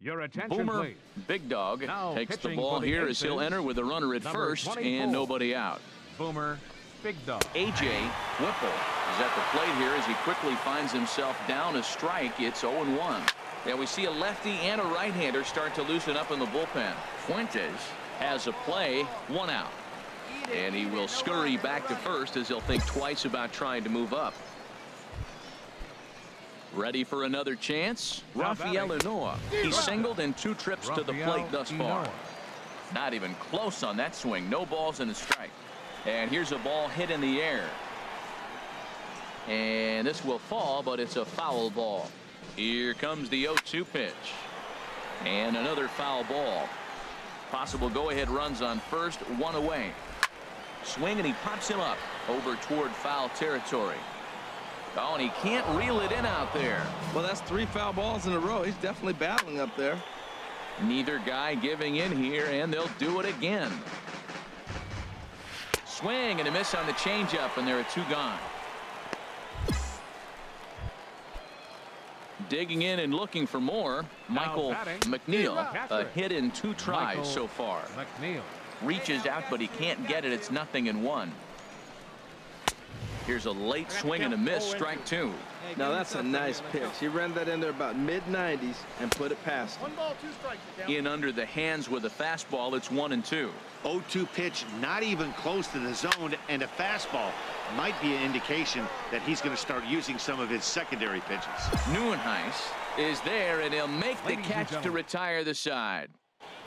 Your attention, Boomer, please. Big Dog, Now takes the pitching ball for the here as he'll Aces, enter with a runner at number first 24. and nobody out. Boomer, Big Dog. A.J. Whipple is at the plate here as he quickly finds himself down a strike. It's 0-1. Yeah, we see a lefty and a right-hander start to loosen up in the bullpen. Fuentes has a play, 1 out. And he will scurry back to first as he'll think twice about trying to move up. Ready for another chance? Rafael Inoa. He's singled in 2 trips to the plate thus far. Not even close on that swing. No balls and a strike. And here's a ball hit in the air. And this will fall, but it's a foul ball. Here comes the 0-2 pitch. And another foul ball. Possible go-ahead runs on first, 1 away. Swing, and he pops him up over toward foul territory. Oh, and he can't reel it in out there. Well, that's 3 foul balls in a row. He's definitely battling up there. Neither guy giving in here, and they'll do it again. Swing and a miss on the changeup, and there are 2 gone. Digging in and looking for more, Michael McNeil. A hit in 2 tries so far. McNeil Reaches out, but he can't get it. It's 0-1. Here's a late swing and a miss, strike 2. Now that's a nice pitch. He ran that in there about mid-90s and put it past him. 1 ball, 2 strikes. In under the hands with a fastball, it's 1-2. 0-2 pitch, not even close to the zone, and a fastball might be an indication that he's going to start using some of his secondary pitches. Nieuwenhuis is there, and he'll make the Ladies and catch to gentlemen. retire the side.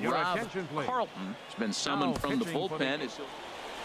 Your Rob attention, please. Carlton has been summoned Now from the pitching for the bullpen. Aces.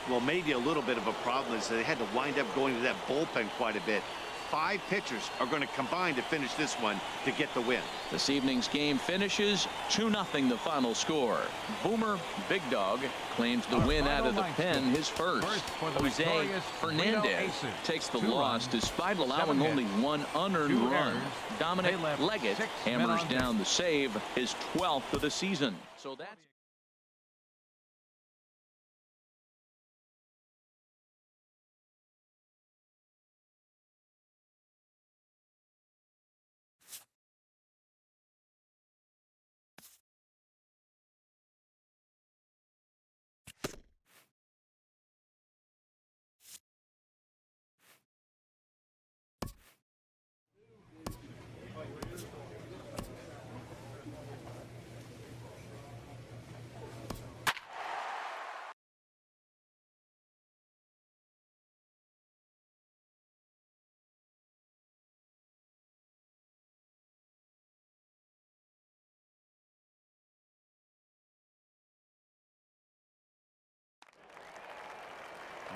Well, maybe a little bit of a problem is they had to wind up going to that bullpen quite a bit. 5 pitchers are going to combine to finish this one to get the win. This evening's game finishes 2-0 the final score. Boomer Big Dog claims the win out of the pen, his first. for the Jose victorious Reno Fernandez Aces. takes the 2 loss runs, despite 7 allowing hits, only 1 unearned 2 run. errors. Dominic They left Leggett 6 men hammers on down base. the save, his 12th of the season. So that's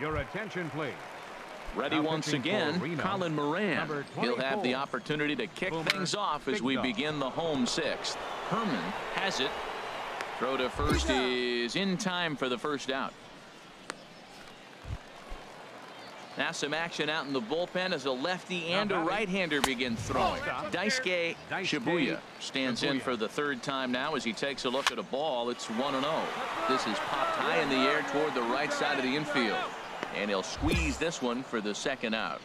Your attention, please. ready Now once pitching for again, Reno, Colin Moran. number He'll have the 24, opportunity to kick Boomer things off as Big we Dog. begin the home 6th. Herman has it. Throw to first is in time for the first out. Now some action out in the bullpen as a lefty and a right-hander begin throwing. Daisuke Shibuya stands in for the 3rd time now as he takes a look at a ball. It's 1-0. This is popped high in the air toward the right side of the infield. And he'll squeeze this one for the 2nd out.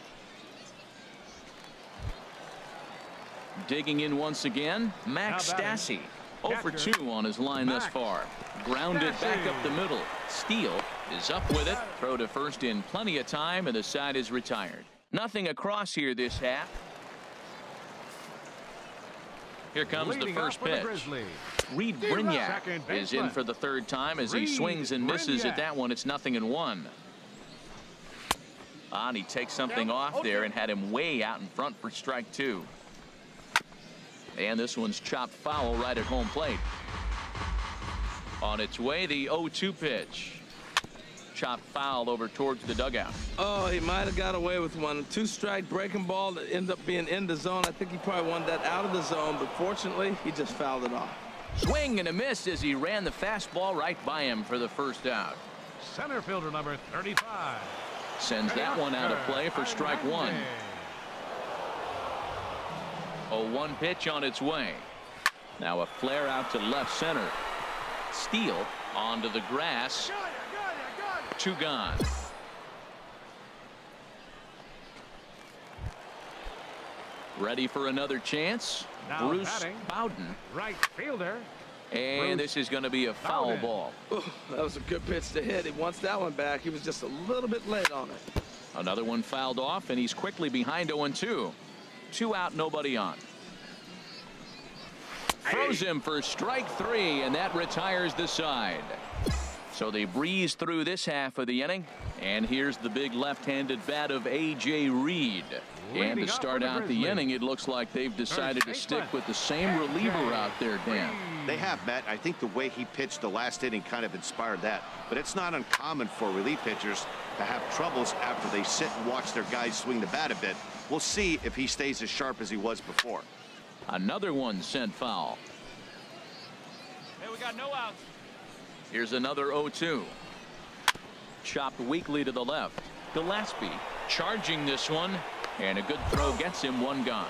Digging in once again, Max Stassi. 0 for 2 on his line thus far. Grounded back up the middle. Steele is up with it. Throw to first in plenty of time, and the side is retired. Nothing across here this half. Here comes the Leading first off for the pitch. Grizzlies. Reed Second Brignac is in baseman. for the 3rd time as he Reed swings and misses at Brignac. that one. It's 0-1. And he takes something off there and had him way out in front for strike 2. And this one's chopped foul right at home plate. On its way, the 0-2 pitch. Chopped foul over towards the dugout. Oh, he might have got away with one. 2-strike breaking ball that ended up being in the zone. I think he probably wanted that out of the zone, but fortunately, he just fouled it off. Swing and a miss as he ran the fastball right by him for the first out. Center fielder number 35. Sends that one out of play for strike 1. 0-1 pitch on its way. Now a flare out to left center. Steele onto the grass. 2 gone. Ready for another chance. Now Bruce batting. Bowden. Right fielder. And this is going to be a foul Bowden. ball. Ooh, that was a good pitch to hit. He wants that one back. He was just a little bit late on it. Another one fouled off, and he's quickly behind 0-2. 2 out, nobody on. Throws him for strike 3, and that retires the side. So they breeze through this half of the inning. And here's the big left-handed bat of A.J. Reed. And to start out the inning, it looks like they've decided to stick with the same reliever out there, Dan. They have, Matt. I think the way he pitched the last inning kind of inspired that. But it's not uncommon for relief pitchers to have troubles after they sit and watch their guys swing the bat a bit. We'll see if he stays as sharp as he was before. Another one sent foul. Hey, we got no outs. Here's another 0-2. Chopped weakly to the left. Gillespie charging this one. And a good throw gets him one gone.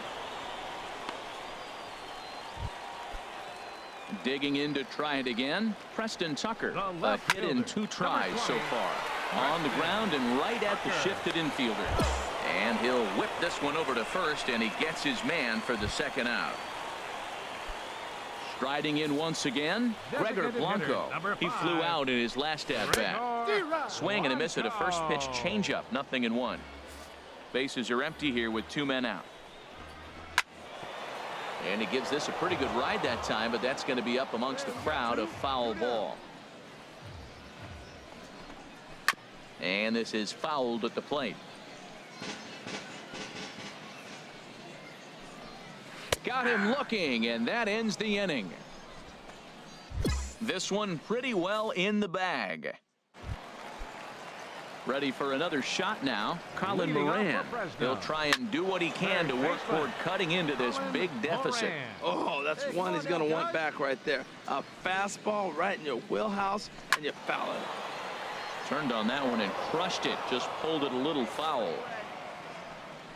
Digging in to try it again. Preston Tucker. A hit in 2 tries so far. On the ground and right at the shifted infielder. And he'll whip this one over to first, and he gets his man for the second out. Striding in once again, Gregor Blanco. He flew out in his last at-bat. Swing and a miss at a first pitch changeup. 0-1. Bases are empty here with 2 men out. And he gives this a pretty good ride that time, but that's going to be up amongst the crowd. A foul ball. And this is fouled at the plate. Got him looking, and that ends the inning. This one pretty well in the bag. Ready for another shot now. Colin Moran. He'll try and do what he can to work toward cutting into this big deficit. Oh, that's one he's going to want back right there. A fastball right in your wheelhouse, and you foul it. Turned on that one and crushed it. Just pulled it a little foul.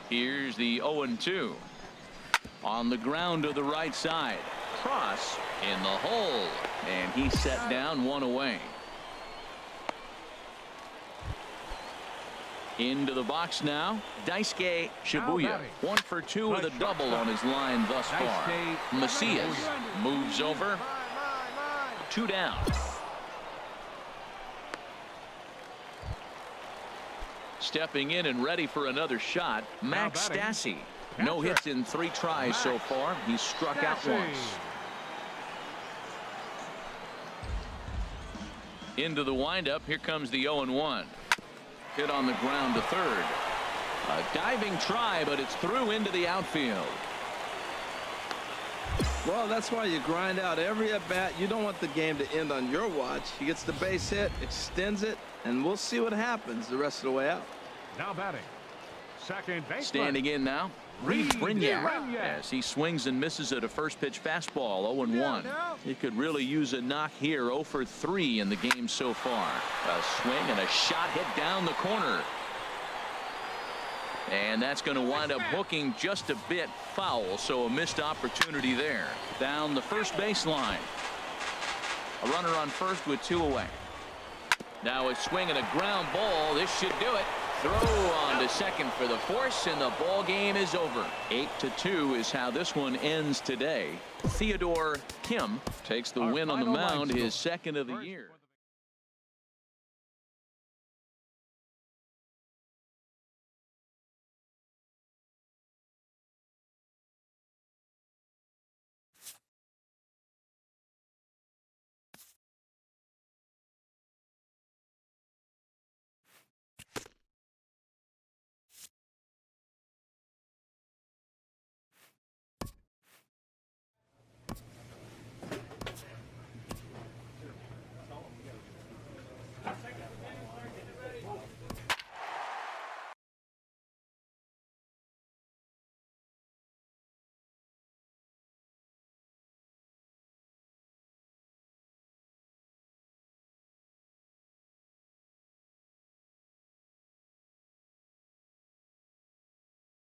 Here's the 0-2. On the ground to the right side. Cross in the hole. And he set down one away. Into the box now. Daisuke Shibuya. 1 for 2 with a double on his line thus far. Macias moves over. 2 down. Stepping in and ready for another shot, Max Stassi. No hits in 3 tries so far. He's struck out once. Into the windup. Here comes the 0-1. Hit on the ground to third. A diving try, but it's through into the outfield. Well, that's why you grind out every at-bat. You don't want the game to end on your watch. He gets the base hit, extends it, and we'll see what happens the rest of the way out. Now batting. Second baseman. Standing in now, Reed Brignac. As he swings and misses at a first pitch fastball. 0-1. He could really use a knock here. 0 for 3 in the game so far. A swing and a shot hit down the corner. And that's going to wind up hooking just a bit foul, so a missed opportunity there. Down the first baseline. A runner on first with 2 away. Now a swing and a ground ball. This should do it. Throw on to second for the force, and the ball game is over. 8-2 is how this one ends today. Theodore Kim takes the win on the mound, his second of the year.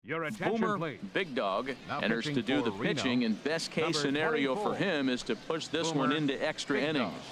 Your attention, Boomer please. Big Dog Now enters to pitching do the for Reno. pitching, and best case Number scenario 24. for him is to push this Boomer one into extra Big Dog. innings.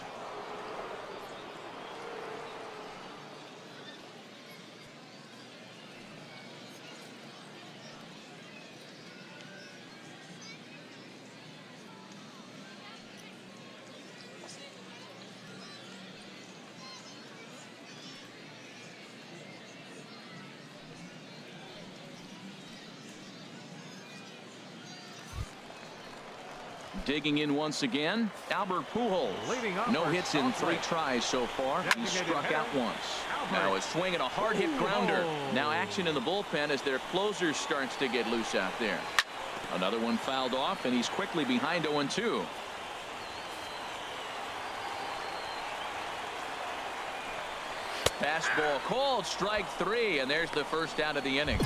Digging in once again, Albert Pujols. Leading off No for hits in 3 Stonesley. tries so far. He's Designated struck hitter, out once. Albert. Now a swing and a hard hit grounder. Now action in the bullpen as their closer starts to get loose out there. Another one fouled off, and he's quickly behind 0-2. Fastball called, strike 3, and there's the first out of the inning.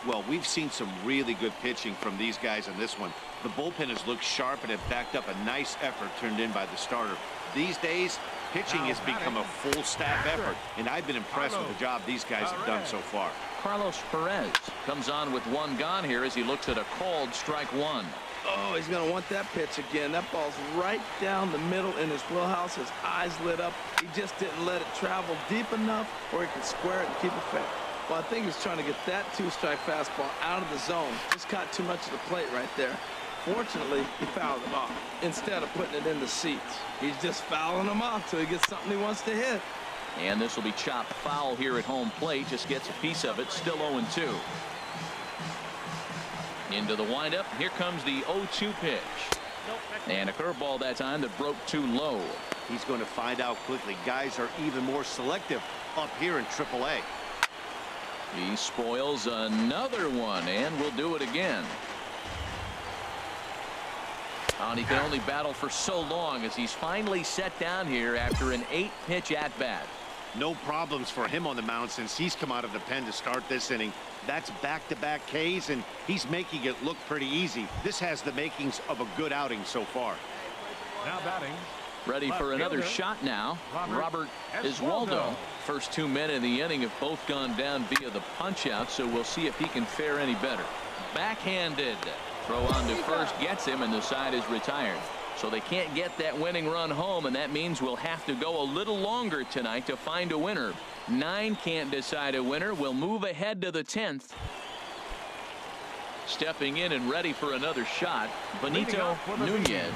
Well, we've seen some really good pitching from these guys in this one. The bullpen has looked sharp and have backed up a nice effort turned in by the starter. These days, pitching has become a full staff effort, and I've been impressed with the job these guys have done so far. Carlos Perez comes on with 1 gone here as he looks at a called strike 1. Oh, he's going to want that pitch again. That ball's right down the middle in his wheelhouse. His eyes lit up. He just didn't let it travel deep enough where he could square it and keep it fair. Well, I think he's trying to get that 2-strike fastball out of the zone. Just caught too much of the plate right there. Fortunately, he fouled it off instead of putting it in the seats. He's just fouling them off till he gets something he wants to hit. And this will be chopped foul here at home plate. Just gets a piece of it. Still 0-2. Into the windup. Here comes the 0-2 pitch. And a curveball that time that broke too low. He's going to find out quickly. Guys are even more selective up here in AAA. He spoils another one and will do it again. And he can only battle for so long as he's finally set down here after an 8-pitch at-bat. No problems for him on the mound since he's come out of the pen to start this inning. That's back-to-back Ks, and he's making it look pretty easy. This has the makings of a good outing so far. Now batting. Ready for another shot now. Robert Iswaldo. First 2 men in the inning have both gone down via the punch-out, so we'll see if he can fare any better. Backhanded. Throw on to first gets him, and the side is retired. So they can't get that winning run home, and that means we'll have to go a little longer tonight to find a winner. 9 can't decide a winner. We'll move ahead to the 10th. Stepping in and ready for another shot, Benito Nunez.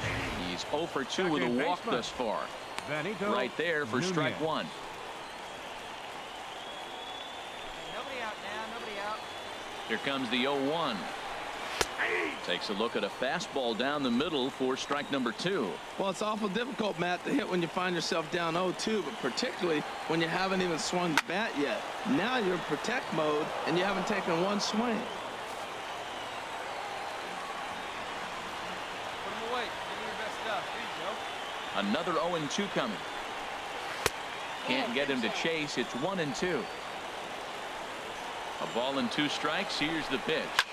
He's 0 for 2 with a walk thus far. Right there for strike 1. Nobody out now. Nobody out. Here comes the 0-1. Takes a look at a fastball down the middle for strike number 2. Well, it's awful difficult, Matt, to hit when you find yourself down 0-2, but particularly when you haven't even swung the bat yet. Now you're in protect mode, and you haven't taken one swing. Put him away. Give me your best stuff. There you go. Another 0-2 coming. Can't get him to chase. It's 1-2. A ball and 2 strikes. Here's the pitch.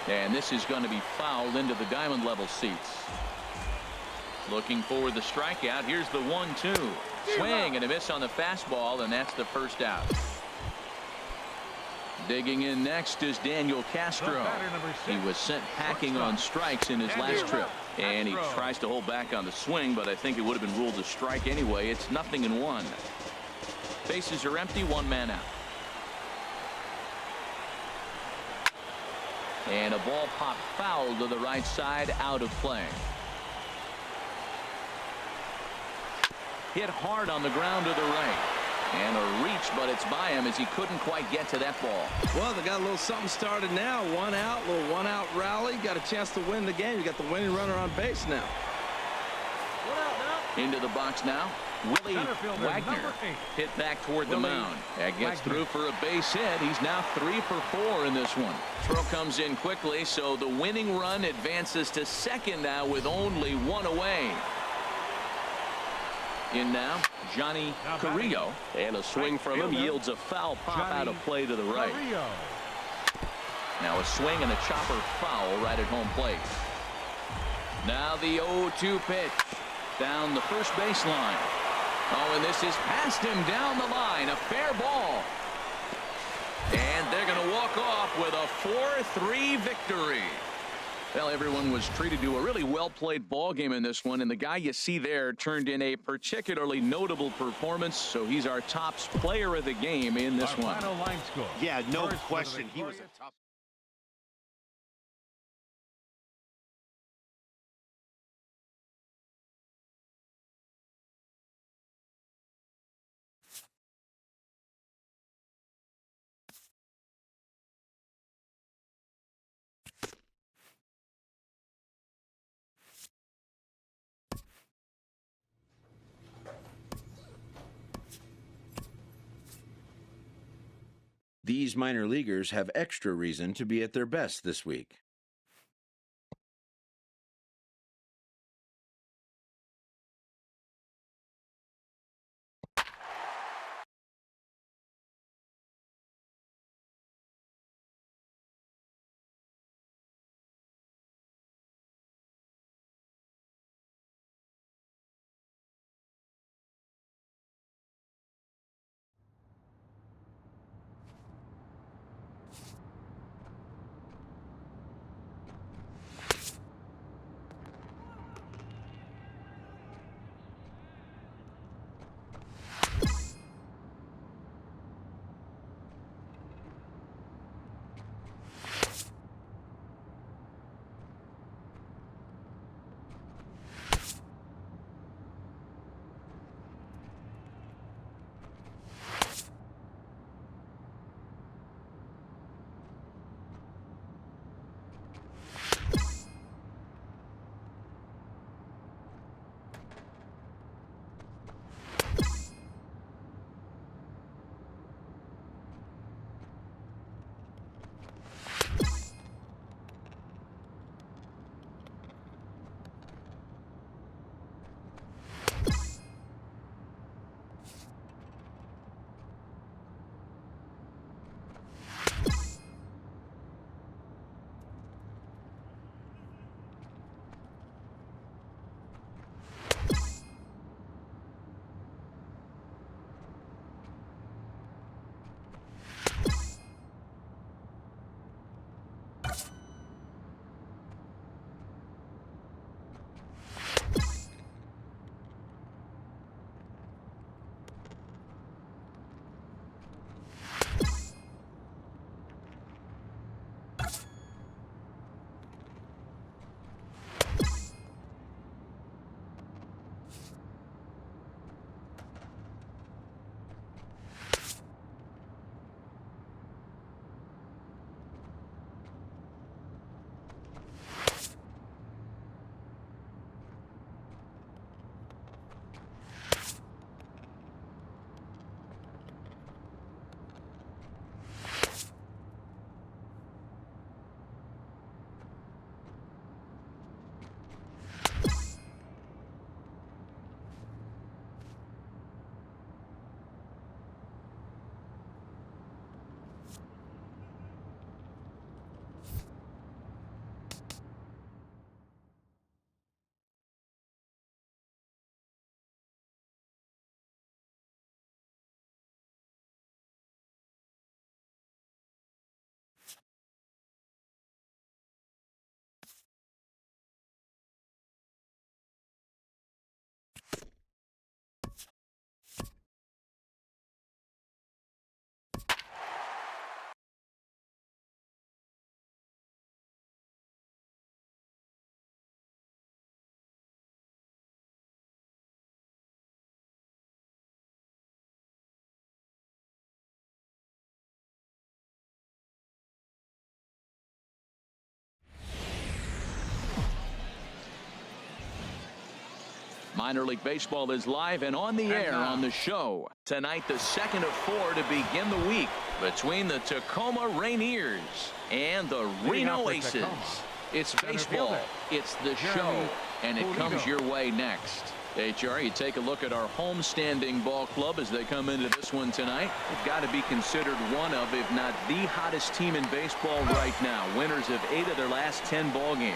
And this is going to be fouled into the diamond level seats. Looking for the strikeout. Here's the 1-2. Swing and a miss on the fastball, and that's the first out. Digging in next is Daniel Castro. He was sent packing on strikes in his last trip. And he tries to hold back on the swing, but I think it would have been ruled a strike anyway. It's 0-1. Bases are empty. 1 man out. And a ball popped foul to the right side, out of play. Hit hard on the ground to the right. And a reach, but it's by him as he couldn't quite get to that ball. Well, they got a little something started now. 1 out, little 1-out rally. Got a chance to win the game. You got the winning runner on base now. 1 out now. Into the box now. Willie Wagner hit back toward the mound. That gets through for a base hit. He's now 3 for 4 in this one. Throw comes in quickly, so the winning run advances to second now with only 1 away. In now, Johnny Carrillo. And a swing from him yields a foul pop out of play to the right. Now a swing and a chopper foul right at home plate. Now the 0-2 pitch. Down the first baseline. Oh, and this is past him down the line. A fair ball. And they're going to walk off with a 4-3 victory. Well, everyone was treated to a really well-played ball game in this one, and the guy you see there turned in a particularly notable performance, so he's our top player of the game in this one. Final line score. Yeah, no question. He was a tough These minor leaguers have extra reason to be at their best this week. Minor League Baseball is live and on the air on the show. Tonight, the second of 4 to begin the week between the Tacoma Rainiers and the Reno Aces. It's baseball, it's the show, and it comes your way next. HR, you take a look at our homestanding ball club as they come into this one tonight. They've got to be considered one of, if not the hottest team in baseball right now. Winners of 8 of their last 10 ball games.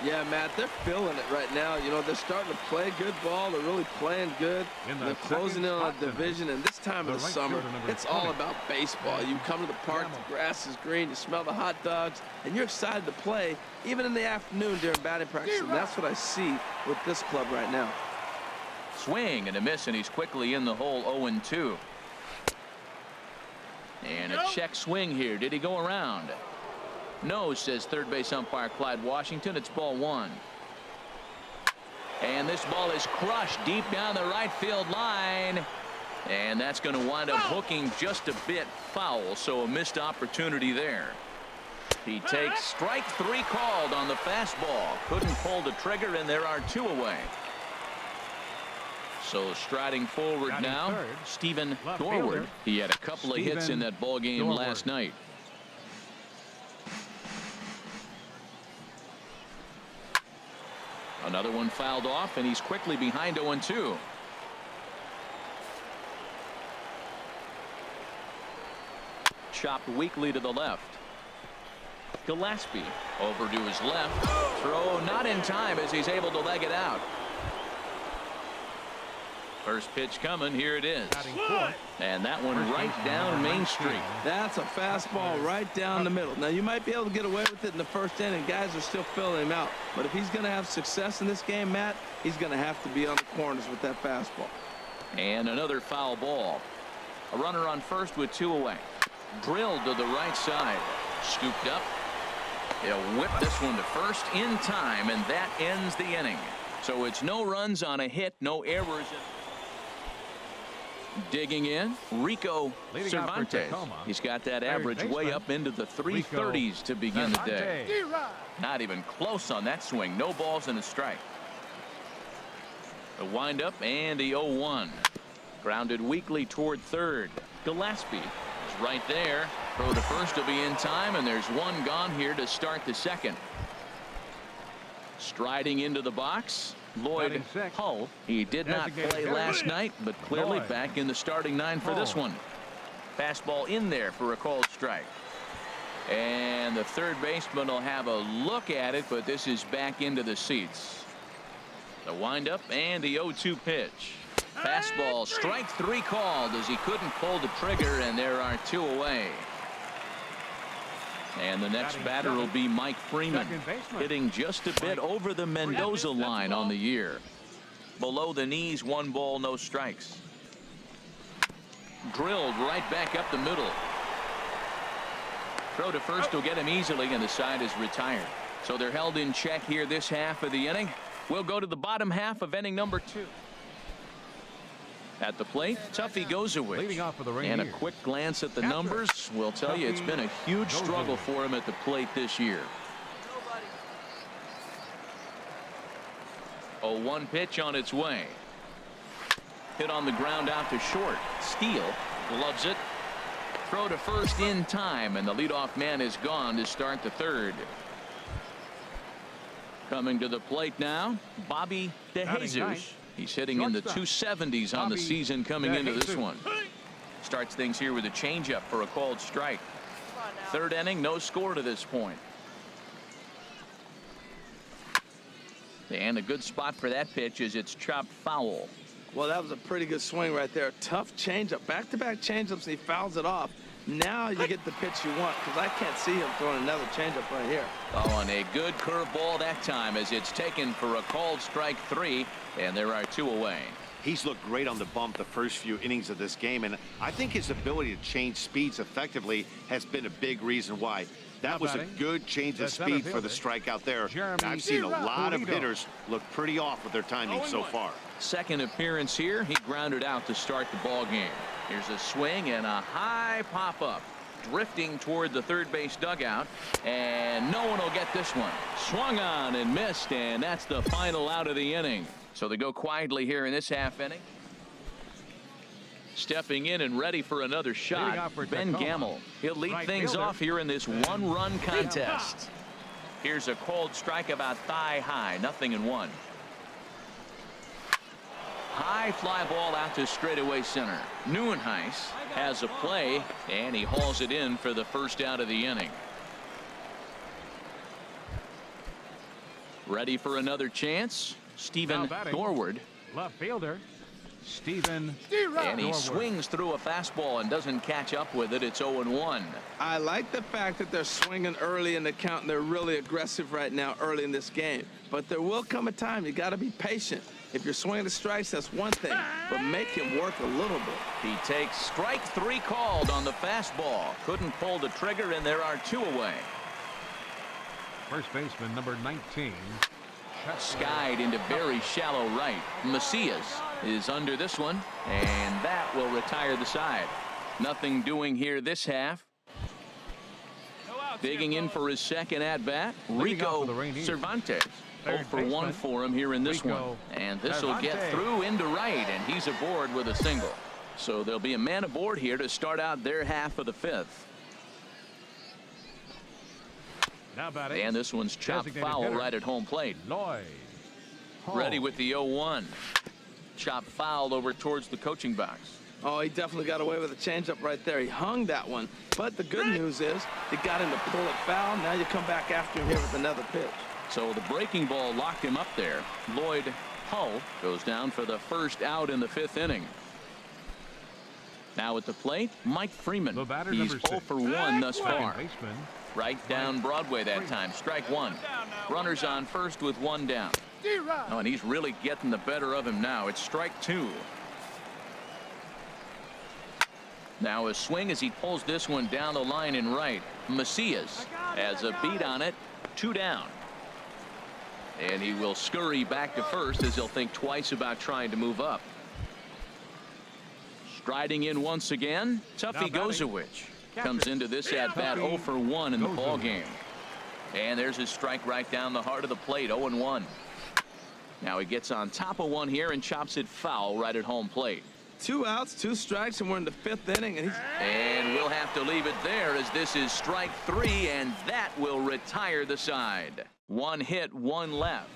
Yeah, Matt, they're feeling it right now. You know, they're starting to play good ball. They're really playing good. They're closing in on a division. And this time of the summer, it's all about baseball. You come to the park, the grass is green, you smell the hot dogs, and you're excited to play, even in the afternoon during batting practice. And that's what I see with this club right now. Swing and a miss, and he's quickly in the hole 0-2. And a check swing here. Did he go around? No, says third base umpire Clyde Washington. It's ball 1. And this ball is crushed deep down the right field line. And that's going to wind up hooking just a bit foul, so a missed opportunity there. He takes strike 3 called on the fastball. Couldn't pull the trigger, and there are 2 away. So striding forward Batting now, third, Stephen left Dorward. fielder, He had a couple of hits in that ball game Dorward. last night. Another one fouled off, and he's quickly behind 0-2. Chopped weakly to the left. Gillespie over to his left. Throw not in time as he's able to leg it out. First pitch coming. Here it is. And that one right down Main Street. That's a fastball right down the middle. Now, you might be able to get away with it in the first inning. Guys are still filling him out. But if he's going to have success in this game, Matt, he's going to have to be on the corners with that fastball. And another foul ball. A runner on first with 2 away. Drilled to the right side. Scooped up. He'll whip this one to first in time, and that ends the inning. So it's no runs on a hit, no errors. Digging in, Rico Cervantes. He's got that average way up into the 330s to begin the day. Not even close on that swing. No balls and a strike. The windup and the 0-1. Grounded weakly toward third. Gillespie is right there. Throw to first will be in time, and there's one gone here to start the second. Striding into the box, Lloyd Hull. He did not play last night, but clearly back in the starting 9 for this one. Fastball in there for a called strike. And the third baseman will have a look at it, but this is back into the seats. The windup and the 0-2 pitch. Fastball, strike 3 called as he couldn't pull the trigger, and there are 2 away. And the next batter will be Mike Freeman, hitting just a bit over the Mendoza line on the year. Below the knees, 1 ball, no strikes. Drilled right back up the middle. Throw to first will get him easily, and the side is retired. So they're held in check here this half of the inning. We'll go to the bottom half of inning number 2. At the plate, Tuffy Gozowicz. And a quick glance at the numbers will tell you it's been a huge struggle for him at the plate this year. 0-1 pitch on its way. Hit on the ground out to short. Steele loves it. Throw to first in time, and the leadoff man is gone to start the third. Coming to the plate now, Bobby DeJesus. He's hitting in the 270s on the season coming into this one. Starts things here with a changeup for a called strike. Third inning, no score to this point. And a good spot for that pitch is it's chopped foul. Well, that was a pretty good swing right there. Tough changeup. Back-to-back changeups, and he fouls it off. Now you get the pitch you want, because I can't see him throwing another changeup right here. Oh, and a good curveball that time as it's taken for a called strike 3, and there are 2 away. He's looked great on the bump the first few innings of this game, and I think his ability to change speeds effectively has been a big reason why. That was a good change of speed for the strikeout there. I've seen a lot of hitters look pretty off with their timing so far. Second appearance here, he grounded out to start the ball game. Here's a swing and a high pop-up. Drifting toward the third base dugout, and no one will get this one. Swung on and missed, and that's the final out of the inning. So they go quietly here in this half inning. Stepping in and ready for another shot, Ben Gamel. He'll lead things off here in this 1-run contest. Here's a called strike about thigh high, 0-1. High fly ball out to straightaway center. Neuenhuis has a play, and he hauls it in for the first out of the inning. Ready for another chance. Stephen Dorward. Left fielder, Stephen. And he swings through a fastball and doesn't catch up with it. It's 0-1. I like the fact that they're swinging early in the count, and they're really aggressive right now early in this game. But there will come a time you got to be patient. If you're swinging the strikes, that's one thing, but make him work a little bit. He takes strike 3 called on the fastball. Couldn't pull the trigger, and there are 2 away. First baseman, number 19. Skied into very shallow right. Macias is under this one, and that will retire the side. Nothing doing here this half. Digging in for his second at-bat, Rico Cervantes. 0 for 1 for him here in this one. And this will get through into right, and he's aboard with a single. So there'll be a man aboard here to start out their half of the 5th. And this one's chopped foul right at home plate. Ready with the 0-1. Chopped foul over towards the coaching box. Oh, he definitely got away with a changeup right there. He hung that one. But the good news is he got him to pull it foul. Now you come back after him here with another pitch. So the breaking ball locked him up there. Lloyd Hull goes down for the first out in the 5th inning. Now at the plate, Mike Freeman. He's 0 for 1 thus far. Right down Broadway that time. Strike one. Runners on first with 1 down. Oh, and he's really getting the better of him now. It's strike 2. Now a swing as he pulls this one down the line in right. Macias has a beat on it. 2 down. And he will scurry back to first as he'll think twice about trying to move up. Striding in once again, Tuffy Gozowicz comes into this at bat 0 for 1 in the ball game. And there's his strike right down the heart of the plate. 0-1. Now he gets on top of one here and chops it foul right at home plate. 2 outs, 2 strikes, and we're in the 5th inning. And we'll have to leave it there as this is strike 3, and that will retire the side. 1 hit, 1 left.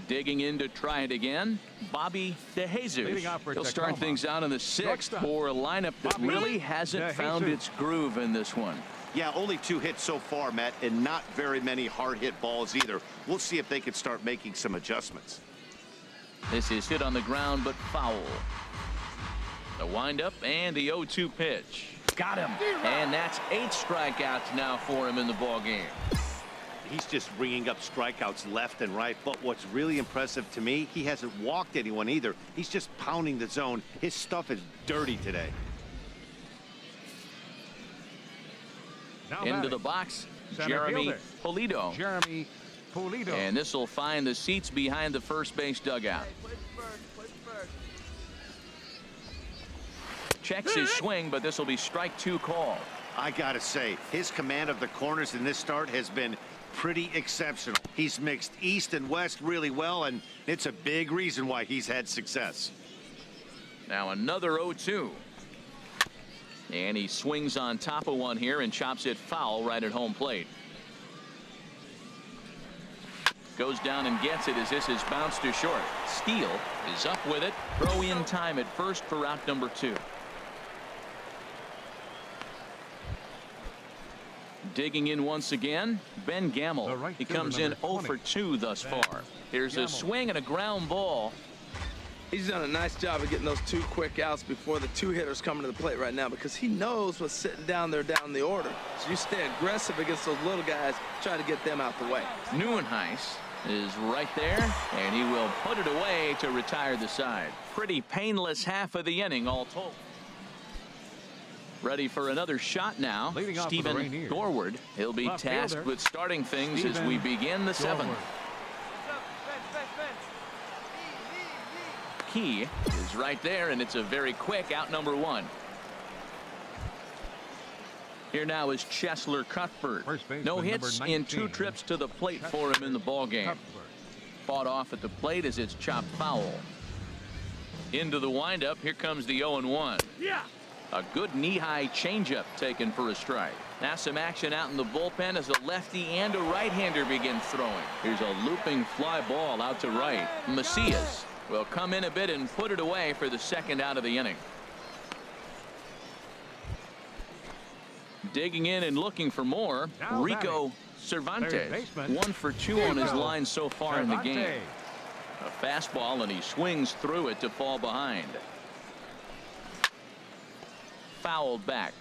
Digging in to try it again, Bobby DeJesus. He'll start things out in the 6th for a lineup that really hasn't found its groove in this one. Yeah, only 2 hits so far, Matt, and not very many hard hit balls either. We'll see if they can start making some adjustments. This is hit on the ground, but foul. The windup and the 0-2 pitch. Got him. And that's 8 strikeouts now for him in the ball game. He's just ringing up strikeouts left and right. But what's really impressive to me, he hasn't walked anyone either. He's just pounding the zone. His stuff is dirty today. Into the box, Jeremy Pulido. And this will find the seats behind the first base dugout. Checks his swing, but this will be strike 2 call. I gotta say, his command of the corners in this start has been pretty exceptional. He's mixed east and west really well, and it's a big reason why he's had success. Now another 0-2. And he swings on top of one here and chops it foul right at home plate. Goes down and gets it as this is bounced to short. Steele is up with it. Throw in time at first for out number 2. Digging in once again, Ben Gamble. He comes in 0 for 2 thus far. Here's a swing and a ground ball. He's done a nice job of getting those 2 quick outs before the 2 hitters coming to the plate right now, because he knows what's sitting down there down the order. So you stay aggressive against those little guys, try to get them out the way. Neuenhuis is right there, and he will put it away to retire the side. Pretty painless half of the inning all told. Ready for another shot now. Stephen Gorward. He'll be tasked with starting things as we begin the 7th. Key is right there, and it's a very quick out number 1. Here now is Cheslor Cuthbert. No hits in 2 trips to the plate for him in the ball game. Fought off at the plate as it's chopped foul. Into the windup. Here comes the 0-1. A good knee-high changeup taken for a strike. Now some action out in the bullpen as a lefty and a right-hander begin throwing. Here's a looping fly ball out to right. Macias will come in a bit and put it away for the 2nd out of the inning. Digging in and looking for more, Rico Cervantes. 1 for 2 on his line so far in the game. A fastball, and he swings through it to fall behind. Fouled back.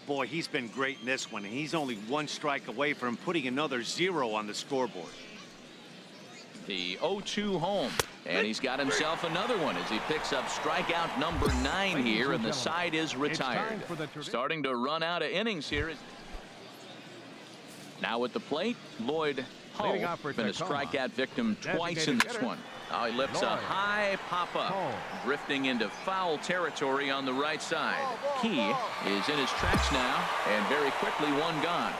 Boy, he's been great in this one, and he's only 1 strike away from putting another 0 on the scoreboard. The 0-2 home, and he's got himself another one as he picks up strikeout number 9 here, and the side is retired. Starting to run out of innings here. Now at the plate, Lloyd Hull been a strikeout victim twice in this one. Now he lifts a high pop-up, drifting into foul territory on the right side. Key is in his tracks now, and very quickly 1 gone.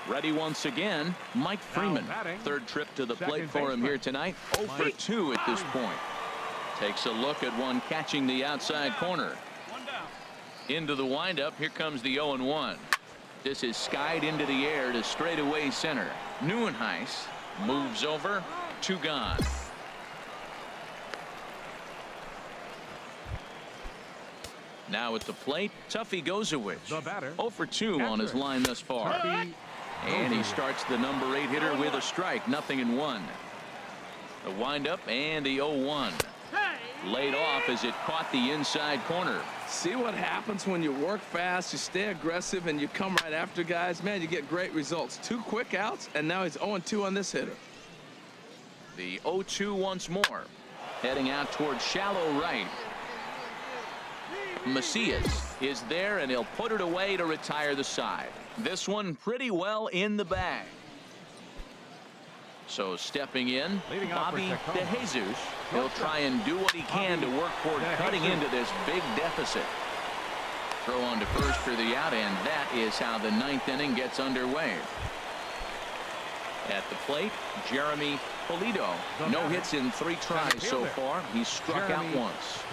Ready once again, Mike Freeman. Third trip to the plate for him here tonight. 0 for 2 at this point. Takes a look at one catching the outside corner. Into the windup. Here comes the 0-1. This is skied into the air to straightaway center. Neuenhuis moves over. 2 gone. Now at the plate, Tuffy Gozowicz. 0 for 2 on his line thus far. And he starts the number 8 hitter with a strike. 0-1. The windup and the 0-1. Laid off as it caught the inside corner. See what happens when you work fast, you stay aggressive, and you come right after guys. Man, you get great results. 2 quick outs, and now he's 0-2 on this hitter. The 0-2 once more. Heading out towards shallow right. Macias is there, and he'll put it away to retire the side. This one pretty well in the bag. So stepping in, Bobby DeJesus. He'll try and do what he can to work toward cutting into this big deficit. Throw on to first for the out, and that is how the 9th inning gets underway. At the plate, Jeremy Pulido. No hits in 3 tries so far. He's struck out once.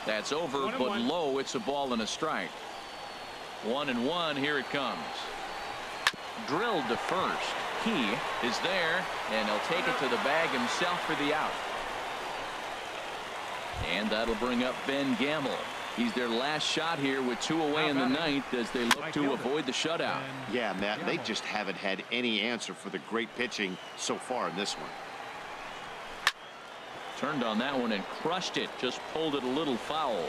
That's over, but low. It's a ball and a strike. 1-1. Here it comes. Drilled to first. He is there, and he'll take it to the bag himself for the out. And that'll bring up Ben Gamble. He's their last shot here with 2 away in the 9th as they look to avoid the shutout. Yeah, Matt, they just haven't had any answer for the great pitching so far in this one. Turned on that one and crushed it. Just pulled it a little foul.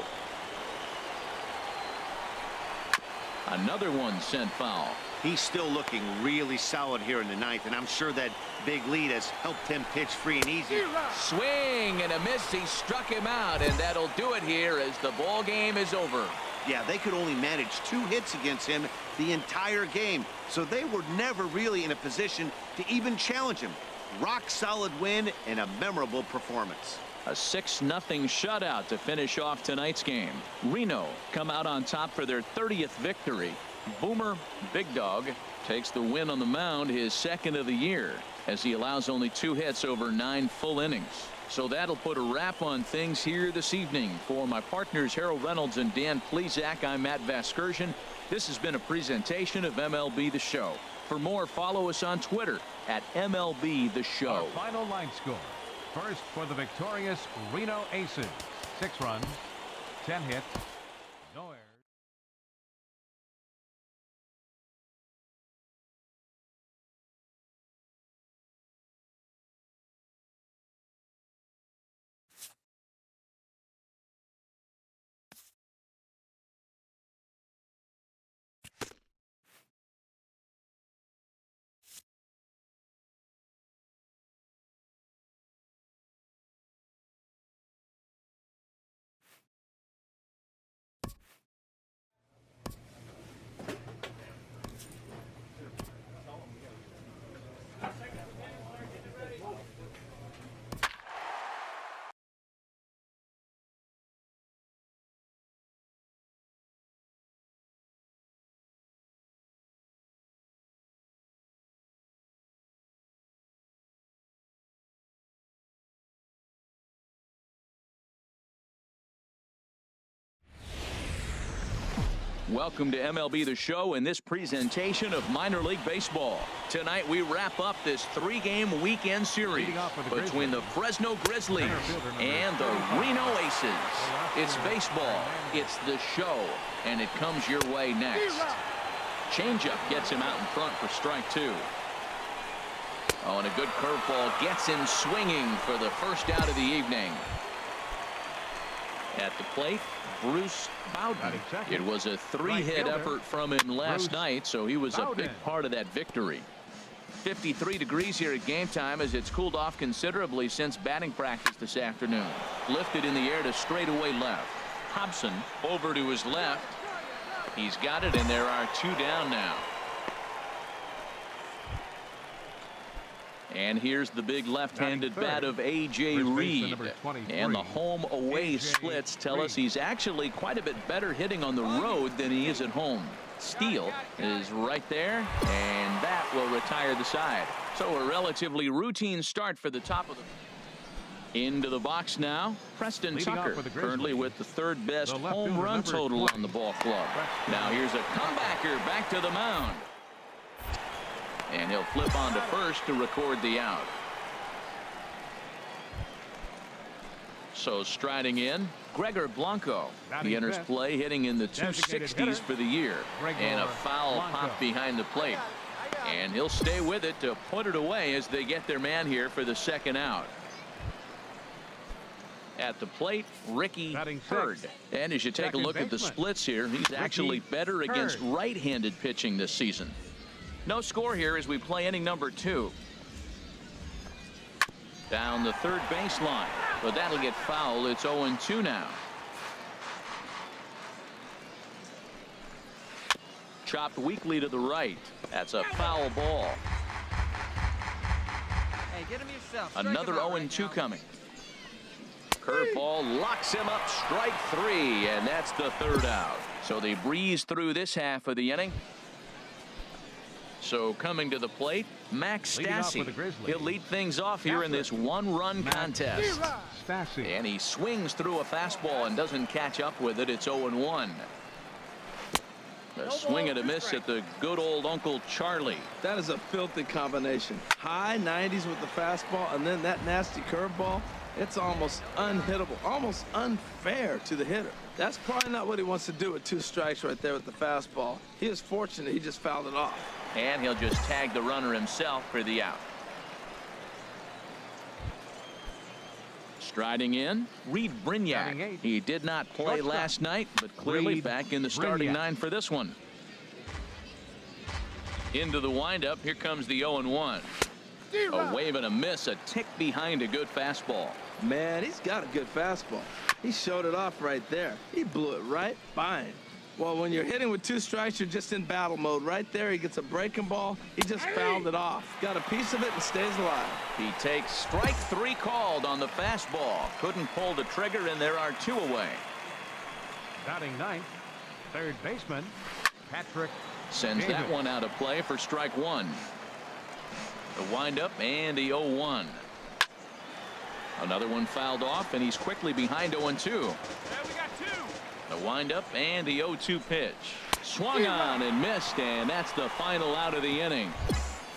Another one sent foul. He's still looking really solid here in the 9th, and I'm sure that big lead has helped him pitch free and easy. Swing and a miss. He struck him out, and that'll do it here as the ball game is over. Yeah, they could only manage 2 hits against him the entire game, so they were never really in a position to even challenge him. Rock solid win and a memorable performance. A 6-0 shutout to finish off tonight's game. Reno come out on top for their 30th victory. Boomer Big Dog takes the win on the mound, his 2nd of the year, as he allows only 2 hits over 9 full innings. So that'll put a wrap on things here this evening. For my partners Harold Reynolds and Dan Plesac, I'm Matt Vasgersian. This has been a presentation of MLB The Show. For more, follow us on Twitter at MLB The Show. Our final line score. First for the victorious Reno Aces. 6 runs, 10 hits, no errors. Welcome to MLB The Show and this presentation of minor league baseball. Tonight we wrap up this 3-game weekend series between the Fresno Grizzlies and the Reno Aces. It's baseball, it's the show, and it comes your way next. Changeup gets him out in front for strike 2. Oh, and a good curveball gets him swinging for the first out of the evening. At the plate, Bruce Bowden. It was a 3-hit effort from him last night, so he was a big part of that victory. 53 degrees here at game time as it's cooled off considerably since batting practice this afternoon. Lifted in the air to straightaway left. Hobson over to his left. He's got it, and there are 2 down now. And here's the big left-handed bat of A.J. Reed. And the home-away splits tell us he's actually quite a bit better hitting on the road than he is at home. Steele is right there, and that will retire the side. So a relatively routine start for the top of the... Into the box now, Preston Tucker, currently with the third best home run total on the ball club. Now here's a comebacker back to the mound. And he'll flip on to first to record the out. So striding in, Gregor Blanco. He enters play hitting in the 260s for the year. And a foul pop behind the plate. And he'll stay with it to put it away as they get their man here for the second out. At the plate, Ricky Hurd. And as you take a look at the splits here, he's actually better against right-handed pitching this season. No score here as we play inning number 2. Down the third baseline, but that'll get foul. It's 0-2 now. Chopped weakly to the right. That's a foul ball. Hey, get him yourself. Another 0-2 coming. Curveball locks him up, strike 3, and that's the third out. So they breeze through this half of the inning. So coming to the plate, Max Stassi. He'll lead things off here in this one-run contest. And he swings through a fastball and doesn't catch up with it. It's 0-1. A swing and a miss at the good old Uncle Charlie. That is a filthy combination. High 90s with the fastball and then that nasty curveball. It's almost unhittable, almost unfair to the hitter. That's probably not what he wants to do with 2 strikes right there with the fastball. He is fortunate he just fouled it off. And he'll just tag the runner himself for the out. Striding in, Reed Brignac. He did not play last night, but clearly back in the starting 9 for this one. Into the windup, here comes the 0-1. A wave and a miss, a tick behind a good fastball. Man, he's got a good fastball. He showed it off right there. He blew it right by him. Well, when you're hitting with 2 strikes, you're just in battle mode. Right there, he gets a breaking ball. He just fouled it off. Got a piece of it and stays alive. He takes strike 3 called on the fastball. Couldn't pull the trigger, and there are 2 away. Batting 9th, third baseman, Patrick. Sends that one out of play for strike 1. The windup and the 0-1. Another one fouled off, and he's quickly behind 0-2. The windup and the 0-2 pitch. Swung on and missed, and that's the final out of the inning.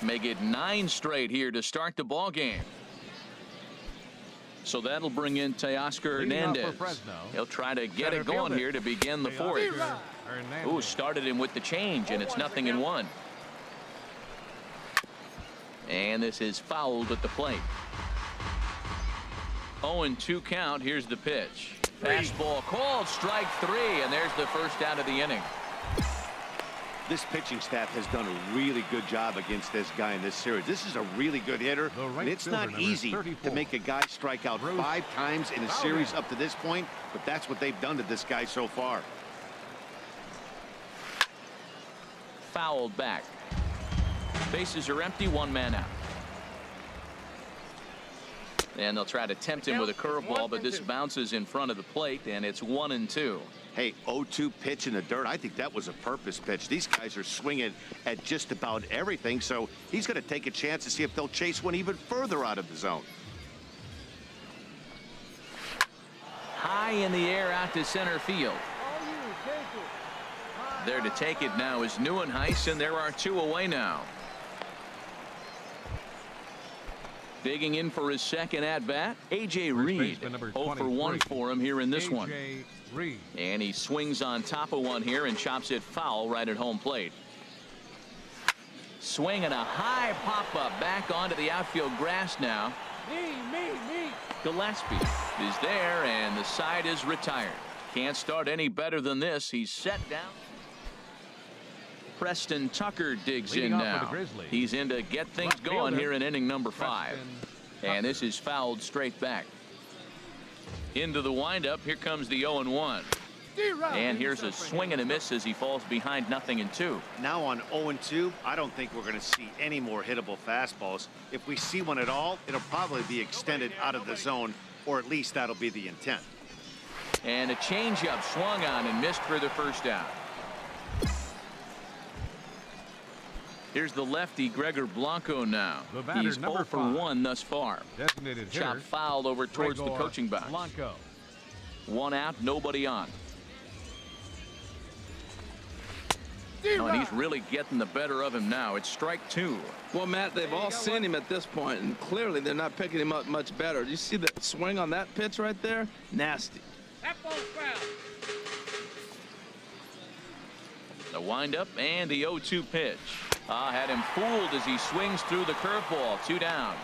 Make it 9 straight here to start the ball game. So that'll bring in Teoscar Hernandez. He'll try to get it going here to begin the 4th. Ooh, started him with the change, and it's 0-1. And this is fouled at the plate. 0-2 count. Here's the pitch. Fastball called, strike 3, and there's the first out of the inning. This pitching staff has done a really good job against this guy in this series. This is a really good hitter, and it's not easy to make a guy strike out 5 times in a series up to this point, but that's what they've done to this guy so far. Fouled back. Bases are empty, 1 man out. And they'll try to tempt him with a curveball, but this bounces in front of the plate, and it's 1-2. Hey, 0-2 pitch in the dirt. I think that was a purpose pitch. These guys are swinging at just about everything, so he's going to take a chance to see if they'll chase one even further out of the zone. High in the air out to center field. There to take it now is Neuenhuis, and there are 2 away now. Digging in for his second at-bat, A.J. Reed. 0 for 1 for him here in this one. And he swings on top of one here and chops it foul right at home plate. Swing and a high pop-up back onto the outfield grass now. Gillespie is there, and the side is retired. Can't start any better than this. He's set down. Preston Tucker digs in now. He's in to get things going here in inning number 5. And this is fouled straight back. Into the windup. Here comes the 0-1. And here's a swing and a miss as he falls behind 0-2. Now on 0-2, I don't think we're going to see any more hittable fastballs. If we see one at all, it'll probably be extended out of the zone, or at least that'll be the intent. And a changeup swung on and missed for the first out. Here's the lefty Gregor Blanco now. He's 0 for 1 thus far. Designated hitter, Chop foul over towards the coaching box. Blanco. 1 out, nobody on. Oh, and he's really getting the better of him now. It's strike 2. Well, Matt, they've all seen him at this point, and clearly they're not picking him up much better. You see that swing on that pitch right there? Nasty. That ball's foul. The windup and the 0-2 pitch. Had him fooled as he swings through the curveball. 2 down.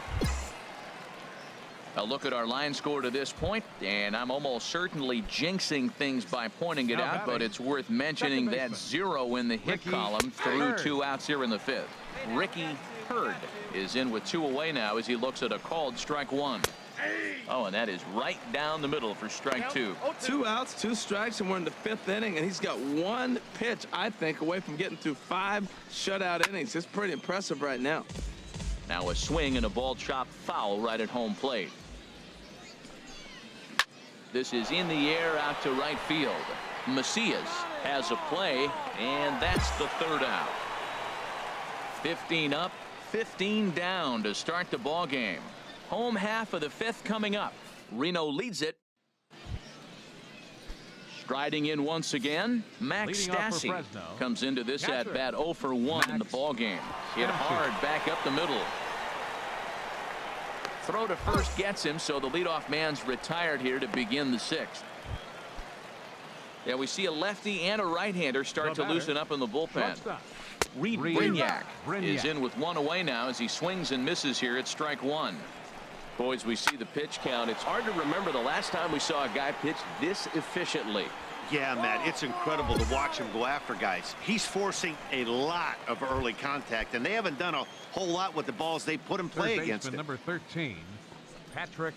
A look at our line score to this point, and I'm almost certainly jinxing things by pointing it out, but it's worth mentioning that 0 in the hit column through 2 outs here in the 5th. Ricky Hurd is in with 2 away now as he looks at a called strike 1. Oh, and that is right down the middle for strike 2. 2 outs, 2 strikes, and we're in the 5th inning, and he's got 1 pitch, I think, away from getting through 5 shutout innings. It's pretty impressive right now. Now a swing and a ball chopped foul right at home plate. This is in the air out to right field. Macias has a play, and that's the 3rd out. 15 up, 15 down to start the ball game. Home half of the 5th coming up. Reno leads it. Striding in once again, Max Stassi comes into this at bat 0 for 1 in the ball game. Hit hard back up the middle. Throw to first gets him, so the leadoff man's retired here to begin the 6th. Yeah, we see a lefty and a right-hander start to loosen up in the bullpen. Reed Brignac is in with 1 away now as he swings and misses here at strike 1. Boys, we see the pitch count. It's hard to remember the last time we saw a guy pitch this efficiently. Yeah, Matt, it's incredible to watch him go after guys. He's forcing a lot of early contact, and they haven't done a whole lot with the balls they put in play against him. Number 13, Patrick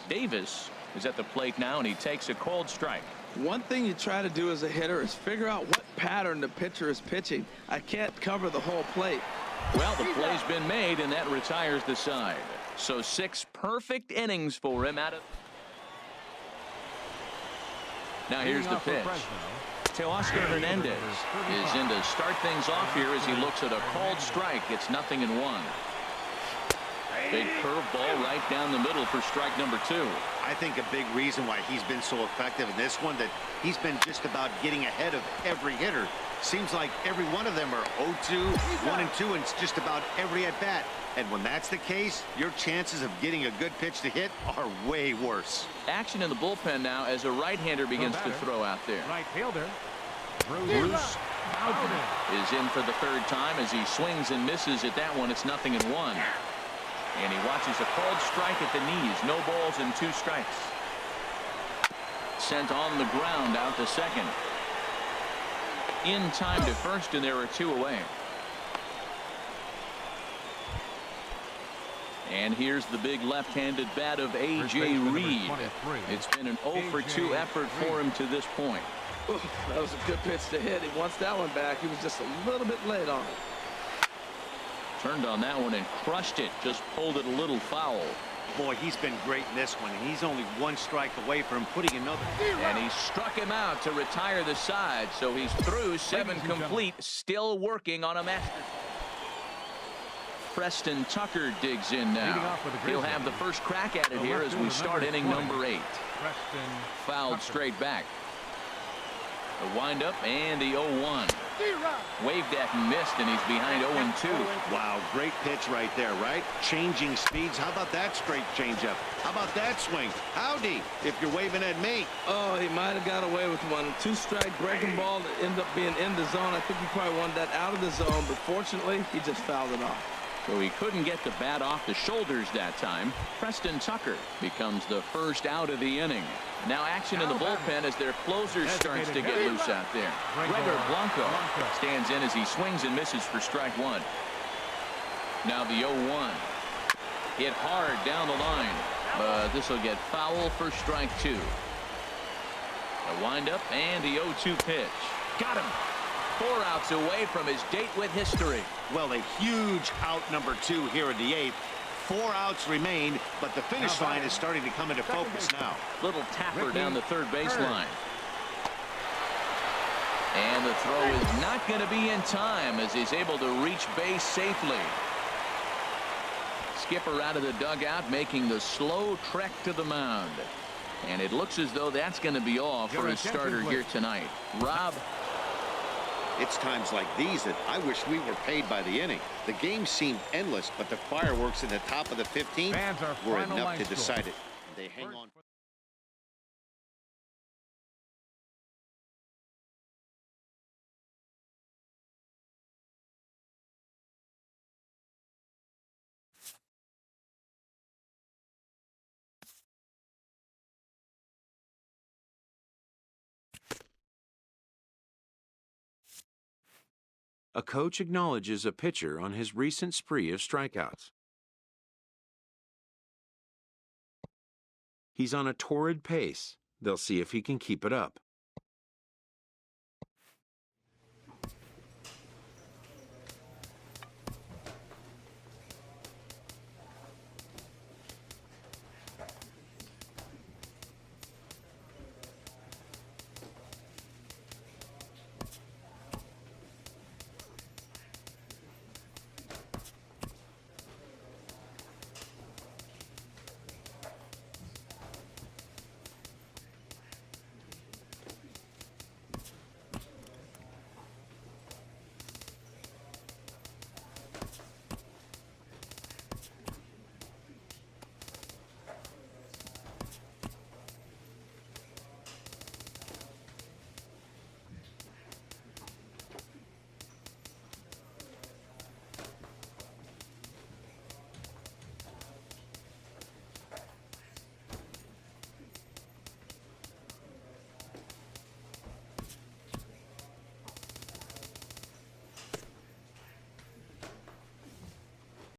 Davis is at the plate now, and he takes a cold strike. One thing you try to do as a hitter is figure out what pattern the pitcher is pitching. I can't cover the whole plate. Well, the play's been made, and that retires the side. So 6 perfect innings for him out of. Now here's the pitch. Teoscar Hernandez is in to start things off here as he looks at a called strike. It's 0-1. Big curveball right down the middle for strike number 2. I think a big reason why he's been so effective in this one, that he's been just about getting ahead of every hitter. Seems like every one of them are 0-2, 1-2, and it's just about every at bat. And when that's the case, your chances of getting a good pitch to hit are way worse. Action in the bullpen now as a right-hander begins to throw out there. Right fielder, Bruce Bowden is in for the 3rd time as he swings and misses at that one. It's 0-1. And he watches a called strike at the knees. No balls and 2 strikes. Sent on the ground out to second. In time to first, and there are 2 away. And here's the big left-handed bat of A.J. Reed. It's been an 0 for 2 effort for him to this point. Ooh, that was a good pitch to hit. He wants that one back. He was just a little bit late on it. Turned on that one and crushed it. Just pulled it a little foul. Boy, he's been great in this one, and he's only 1 strike away from putting another. And he struck him out to retire the side. So he's through 7 complete, still working on a master. Preston Tucker digs in now. He'll have the first crack at it here as we start inning number 8. Fouled straight back. The windup and the 0-1. Waved at and missed, and he's behind 0-2. Wow, great pitch right there, right? Changing speeds. How about that straight changeup? How about that swing? Howdy, if you're waving at me. Oh, he might have got away with one. 2-strike breaking ball that ended up being in the zone. I think he probably wanted that out of the zone, but fortunately, he just fouled it off. So he couldn't get the bat off the shoulders that time. Preston Tucker becomes the first out of the inning. Now action in the bullpen as their closer starts to get loose out there. Gregor Blanco stands in as he swings and misses for strike 1. Now the 0-1. Hit hard down the line, but this will get foul for strike 2. The windup and the 0-2 pitch. Got him. 4 outs away from his date with history. Well, a huge out number 2 here in the 8th. 4 outs remain, but the finish line is starting to come into focus now. Little tapper down the third baseline. And the throw is not going to be in time as he's able to reach base safely. Skipper out of the dugout making the slow trek to the mound. And it looks as though that's going to be all for his starter here tonight. Rob. It's times like these that I wish we were paid by the inning. The game seemed endless, but the fireworks in the top of the 15th were enough to decide it. They hang on. A coach acknowledges a pitcher on his recent spree of strikeouts. He's on a torrid pace. They'll see if he can keep it up.